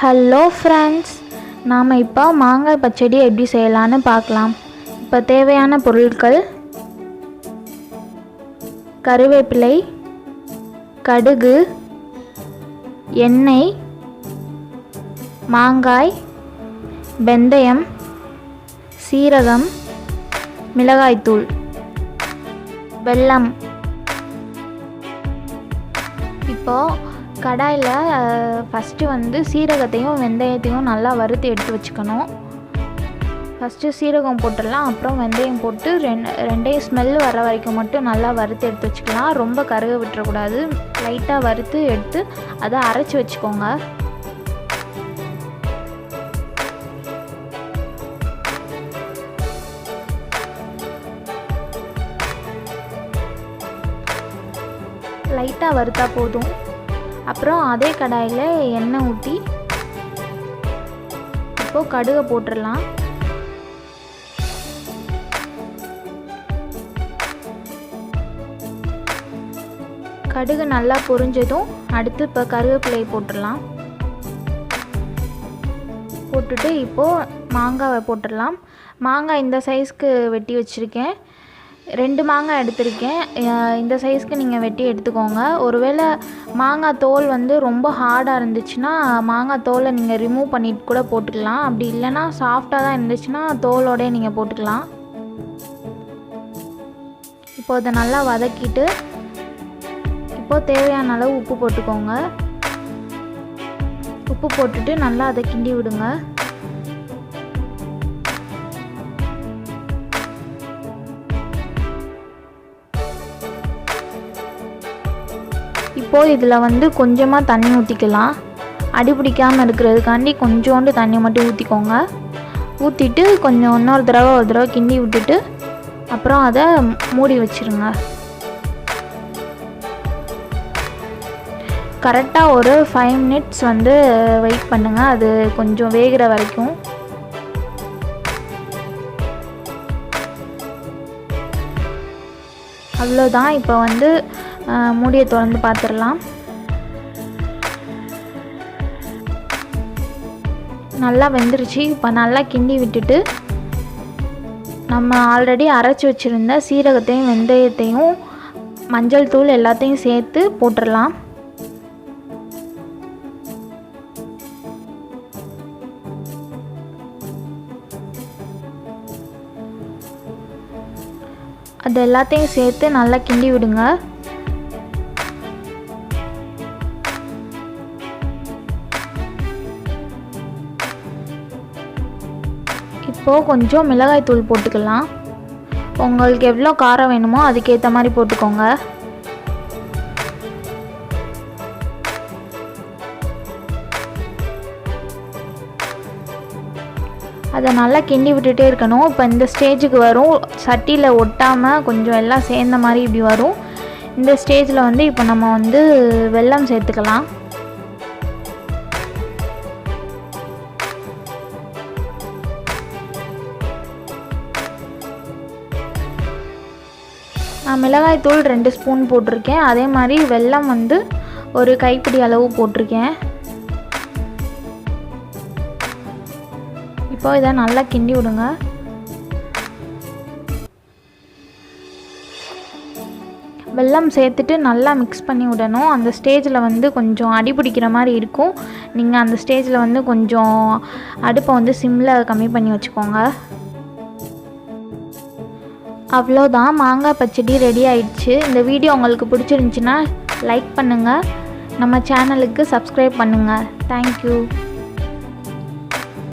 Hello friends, நாம் இப்போ மாங்காய் பச்சடி எப்படி செய்யலான்னு பார்க்கலாம். இப்போ தேவையான பொருட்கள்: கருவேப்பிலை, கடுகு, எண்ணெய், மாங்காய், வெந்தயம், சீரகம், மிளகாய்த்தூள், வெல்லம். இப்போது கடாயில் ஃபஸ்ட்டு சீரகத்தையும் வெந்தயத்தையும் நல்லா வறுத்து எடுத்து வச்சுக்கணும். ஃபஸ்ட்டு சீரகம் போட்டுடலாம், அப்புறம் வெந்தயம் போட்டு ரெண்டையும் ஸ்மெல் வர வரைக்கும் மட்டும் நல்லா வறுத்து எடுத்து வச்சுக்கலாம். ரொம்ப கருக விட்டுறக்கூடாது. லைட்டாக வறுத்து எடுத்து அதை அரைச்சி வச்சுக்கோங்க. லைட்டாக வறுத்தா போதும். அப்புறம் அதே கடாயில் எண்ணெய் ஊற்றி இப்போது கடுகை போட்டுடலாம். கடுகு நல்லா பொரிஞ்சதும் அடுத்து இப்போ கருவேப்பிலை போட்டுடலாம். போட்டுட்டு இப்போது மாங்காவை போட்டுடலாம். மாங்காய் இந்த சைஸ்க்கு வெட்டி வச்சுருக்கேன். 2 மாங்காய் எடுத்திருக்கேன். இந்த சைஸ்க்கு நீங்கள் வெட்டி எடுத்துக்கோங்க. ஒருவேளை மாங்காய் தோல் ரொம்ப ஹார்டாக இருந்துச்சுன்னா மாங்காய் தோலை நீங்கள் ரிமூவ் பண்ணிட்டு கூட போட்டுக்கலாம். அப்படி இல்லைன்னா சாஃப்டாக தான் இருந்துச்சுன்னா தோலோடய நீங்கள் போட்டுக்கலாம். இப்போ அதை நல்லா வதக்கிட்டு இப்போது தேவையான அளவு உப்பு போட்டுக்கோங்க. உப்பு போட்டுட்டு நல்லா அதை கிண்டி விடுங்க. இப்போது இதில் கொஞ்சமாக தண்ணி ஊற்றிக்கலாம். அடி பிடிக்காமல் இருக்கிறதுக்காண்டி கொஞ்சோண்டு தண்ணி மட்டும் ஊற்றிக்கோங்க. ஊற்றிட்டு கொஞ்சம் ஒரு தடவை கிண்டி விட்டுட்டு அப்புறம் அதை மூடி வச்சுருங்க. கரெக்டாக ஒரு 5 மினிட்ஸ் வெயிட் பண்ணுங்கள், அது கொஞ்சம் வேகிற வரைக்கும். அவ்வளோதான். இப்போ மூடியை திறந்து பார்த்துடலாம். நல்லா வெந்துருச்சு. இப்போ நல்லா கிண்டி விட்டுட்டு நம்ம ஆல்ரெடி அரைச்சி வச்சுருந்த சீரகத்தையும் வெந்தயத்தையும் மஞ்சள் தூள் எல்லாத்தையும் சேர்த்து போட்டுடலாம். அது எல்லாத்தையும் சேர்த்து நல்லா கிண்டி விடுங்க. இப்போது கொஞ்சம் மிளகாய் தூள் போட்டுக்கலாம். உங்களுக்கு எவ்வளோ காரம் வேணுமோ அதுக்கேற்ற மாதிரி போட்டுக்கோங்க. அதை நல்லா கிண்டி விட்டுட்டே இருக்கணும். இப்போ இந்த ஸ்டேஜுக்கு வரும், சட்டியில் ஒட்டாமல் கொஞ்சம் எல்லாம் சேர்ந்த மாதிரி இப்படி வரும். இந்த ஸ்டேஜில் இப்போ நம்ம வெல்லம் சேர்த்துக்கலாம். நான் மிளகாய் தூள் 2 ஸ்பூன் போட்டிருக்கேன். அதே மாதிரி வெல்லம் ஒரு கைப்பிடி அளவு போட்டிருக்கேன். இப்போ இதை நல்லா கிண்டி விடுங்க. வெல்லம் சேர்த்துட்டு நல்லா மிக்ஸ் பண்ணி விடணும். அந்த ஸ்டேஜில் கொஞ்சம் அடி பிடிக்கிற மாதிரி இருக்கும். நீங்கள் அந்த ஸ்டேஜில் கொஞ்சம் அடுப்பை சிம்மில் கம்மி பண்ணி வச்சுக்கோங்க. அவ்வளோதான், மாங்காய் பச்சடி ரெடி ஆயிடுச்சு. இந்த வீடியோ உங்களுக்கு பிடிச்சிருந்துச்சின்னா லைக் பண்ணுங்கள், நம்ம சேனலுக்கு சப்ஸ்கிரைப் பண்ணுங்கள். தேங்க்யூ.